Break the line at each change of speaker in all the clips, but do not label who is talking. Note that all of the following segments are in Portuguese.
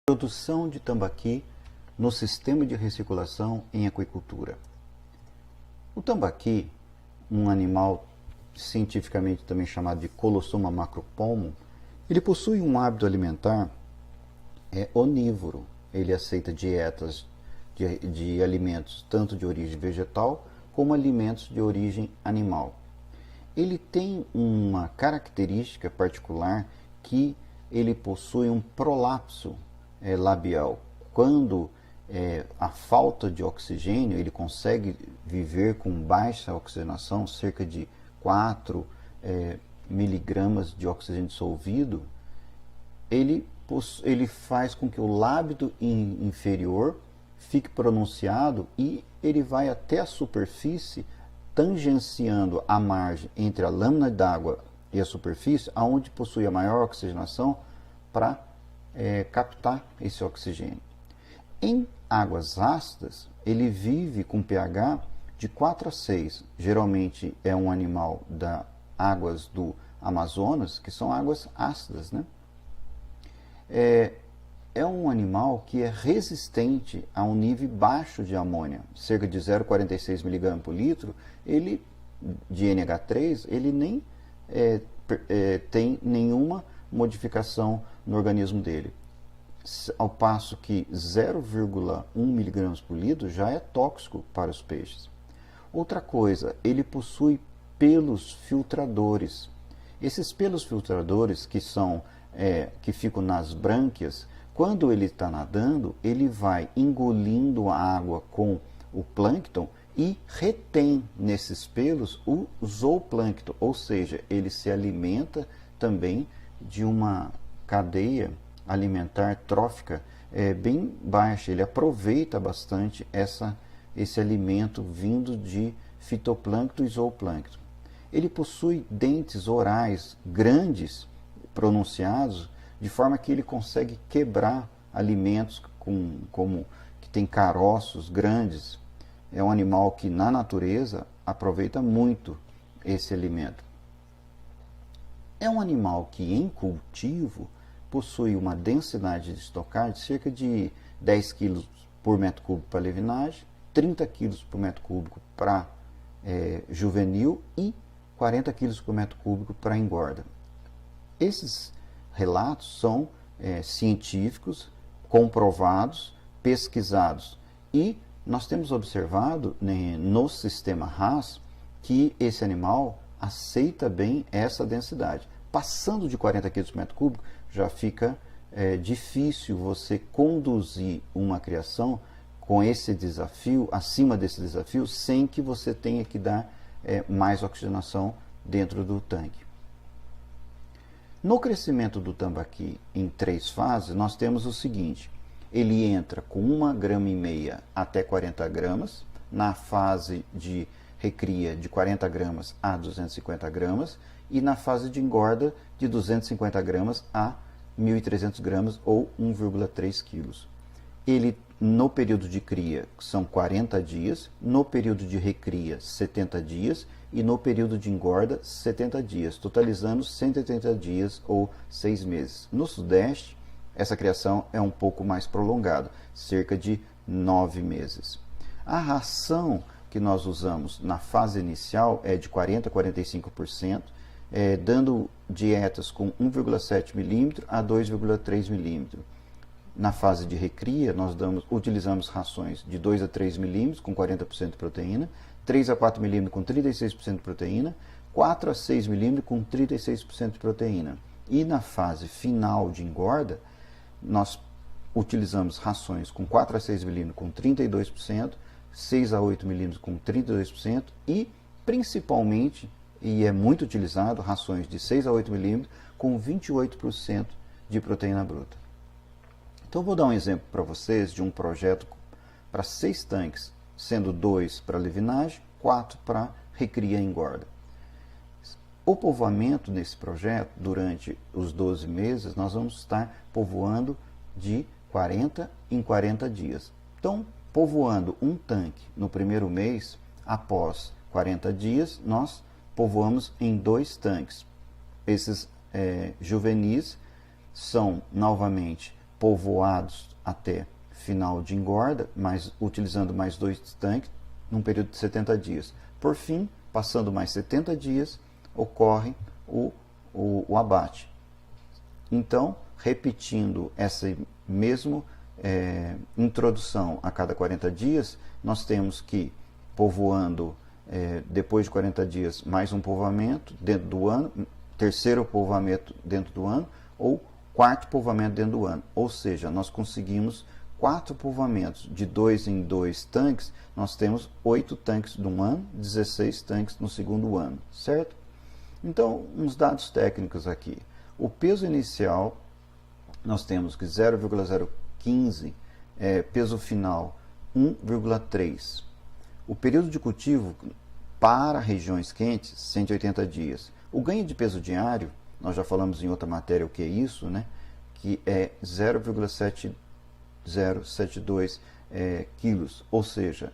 Produção de tambaqui no sistema de recirculação em aquicultura. O tambaqui, um animal cientificamente também chamado de Colossoma macropomum, ele possui um hábito alimentar onívoro. Ele aceita dietas de alimentos tanto de origem vegetal como alimentos de origem animal. Ele tem uma característica particular que ele possui um prolapso labial. Quando a falta de oxigênio, ele consegue viver com baixa oxigenação, cerca de 4 miligramas de oxigênio dissolvido, ele faz com que o lábio inferior fique pronunciado e ele vai até a superfície, tangenciando a margem entre a lâmina d'água e a superfície, aonde possui a maior oxigenação, para captar esse oxigênio. Em águas ácidas, ele vive com pH de 4 a 6. Geralmente é um animal das águas do Amazonas, que são águas ácidas, né? É um animal que é resistente a um nível baixo de amônia, cerca de 0,46 mg por litro. Ele, de NH3, ele nem tem nenhuma modificação no organismo dele, ao passo que 0,1 mg por litro já é tóxico para os peixes. Outra coisa, ele possui pelos filtradores. Esses pelos filtradores que ficam nas brânquias, quando ele está nadando, ele vai engolindo a água com o plâncton e retém nesses pelos o zooplâncton, ou seja, ele se alimenta também de uma cadeia alimentar trófica bem baixa. Ele aproveita bastante esse alimento vindo de fitoplâncton e zooplâncton. Ele possui dentes orais grandes, pronunciados, de forma que ele consegue quebrar alimentos que tem caroços grandes. É um animal que na natureza aproveita muito esse alimento. É um animal que em cultivo possui uma densidade de estocagem de cerca de 10 kg por metro cúbico para levinagem, 30 kg por metro cúbico para juvenil e 40 kg por metro cúbico para engorda. Esses relatos são científicos, comprovados, pesquisados, e nós temos observado, né, no sistema RAS, que esse animal aceita bem essa densidade. Passando de 40 kg por metro cúbico, já fica difícil você conduzir uma criação com esse desafio, acima desse desafio, sem que você tenha que dar mais oxigenação dentro do tanque. No crescimento do tambaqui em 3 fases, nós temos o seguinte: ele entra com 1,5 gramas até 40 gramas, na fase de recria de 40 gramas a 250 gramas e na fase de engorda de 250 gramas a 1.300 gramas ou 1,3 kg. Ele, no período de cria, são 40 dias, no período de recria, 70 dias e no período de engorda, 70 dias, totalizando 180 dias ou 6 meses. No Sudeste, essa criação é um pouco mais prolongada, cerca de 9 meses. A ração que nós usamos na fase inicial é de 40% a 45%, dando dietas com 1,7 milímetro a 2,3 milímetro. Na fase de recria, nós utilizamos rações de 2 a 3 milímetros com 40% de proteína, 3 a 4 milímetros com 36% de proteína, 4 a 6 milímetros com 36% de proteína. E na fase final de engorda, nós utilizamos rações com 4 a 6 milímetros com 32%, 6 a 8 milímetros com 32% e, principalmente, e é muito utilizado, rações de 6 a 8 milímetros com 28% de proteína bruta. Então, vou dar um exemplo para vocês de um projeto para 6 tanques, sendo 2 para levinagem, 4 para recria e engorda. O povoamento nesse projeto, durante os 12 meses, nós vamos estar povoando de 40 em 40 dias. Então, povoando um tanque no primeiro mês, após 40 dias, nós povoamos em 2 tanques. Esses juvenis são, novamente, povoados até final de engorda, mas utilizando mais 2 tanques num período de 70 dias. Por fim, passando mais 70 dias, ocorre o abate. Então, repetindo essa mesma introdução a cada 40 dias, nós temos que povoando depois de 40 dias mais um povoamento dentro do ano, terceiro povoamento dentro do ano ou quarto povoamento dentro do ano. Ou seja, nós conseguimos 4 povoamentos de 2 em 2 tanques, nós temos 8 tanques no ano, 16 tanques no segundo ano, certo? Então, uns dados técnicos aqui. O peso inicial, nós temos que 0,015, peso final 1,3. O período de cultivo para regiões quentes, 180 dias. O ganho de peso diário, nós já falamos em outra matéria o que é isso, né? Que é 0,7072 quilos, ou seja,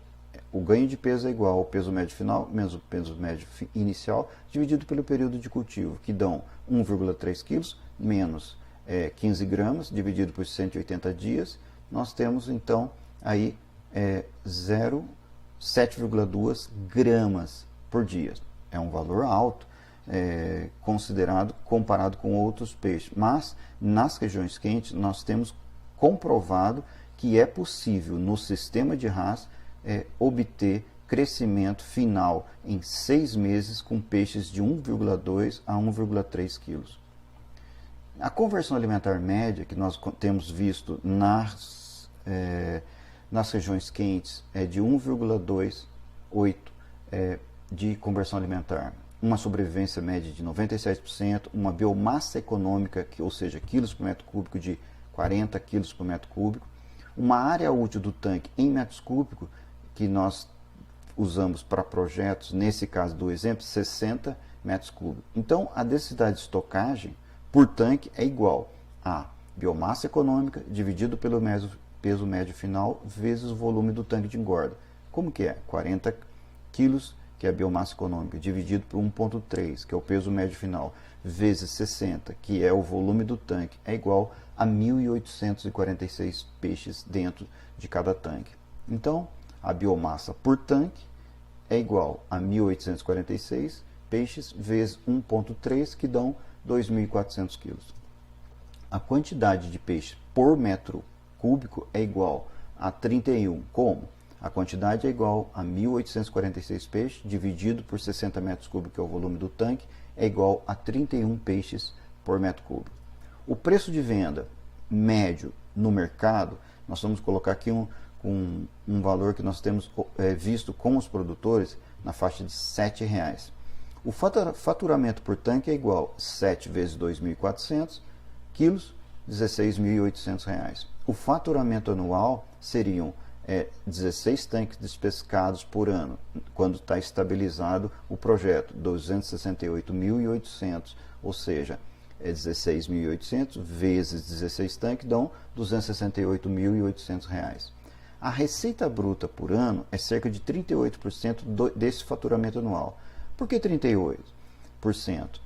o ganho de peso é igual ao peso médio final menos o peso médio inicial dividido pelo período de cultivo, que dão 1,3 quilos menos 15 gramas dividido por 180 dias, nós temos então aí 7,2 gramas por dia. É um valor alto, considerado comparado com outros peixes, mas nas regiões quentes nós temos comprovado que é possível no sistema de Haas obter crescimento final em 6 meses com peixes de 1,2 a 1,3 quilos. A conversão alimentar média que nós temos visto nas regiões quentes é de 1,28 de conversão alimentar, uma sobrevivência média de 97%, uma biomassa econômica, ou seja, quilos por metro cúbico de 40 quilos por metro cúbico, uma área útil do tanque em metros cúbicos, que nós usamos para projetos, nesse caso do exemplo, 60 metros cúbicos. Então, a densidade de estocagem por tanque é igual a biomassa econômica dividido pelo peso médio final vezes o volume do tanque de engorda. Como que é? 40 quilos, que é a biomassa econômica, dividido por 1,3, que é o peso médio final, vezes 60, que é o volume do tanque, é igual a 1.846 peixes dentro de cada tanque. Então, a biomassa por tanque é igual a 1.846 peixes vezes 1,3, que dão 2.400 quilos. A quantidade de peixe por metro cúbico é igual a 31. Como? A quantidade é igual a 1.846 peixes dividido por 60 metros cúbicos, que é o volume do tanque, é igual a 31 peixes por metro cúbico. O preço de venda médio no mercado, nós vamos colocar aqui um valor que nós temos visto com os produtores na faixa de R$ 7,00. O faturamento por tanque é igual a 7 vezes 2.400 quilos, R$ 16.800. O faturamento anual seriam 16 tanques despescados por ano, quando está estabilizado o projeto, 268.800, ou seja, 16.800 vezes 16 tanques dão R$ 268.800. A receita bruta por ano é cerca de 38% desse faturamento anual. Por que 38%?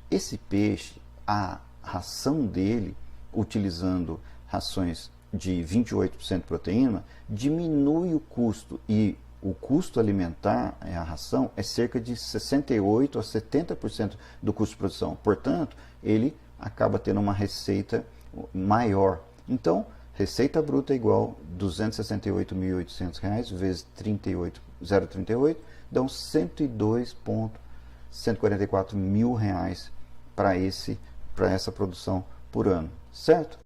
Esse peixe, a ração dele, utilizando rações de 28% de proteína, diminui o custo, e o custo alimentar, a ração, é cerca de 68% a 70% do custo de produção. Portanto, ele acaba tendo uma receita maior. Então, receita bruta é igual a R$ 268.800 vezes 0,38, dão R$ 102.144 mil para essa produção por ano, certo?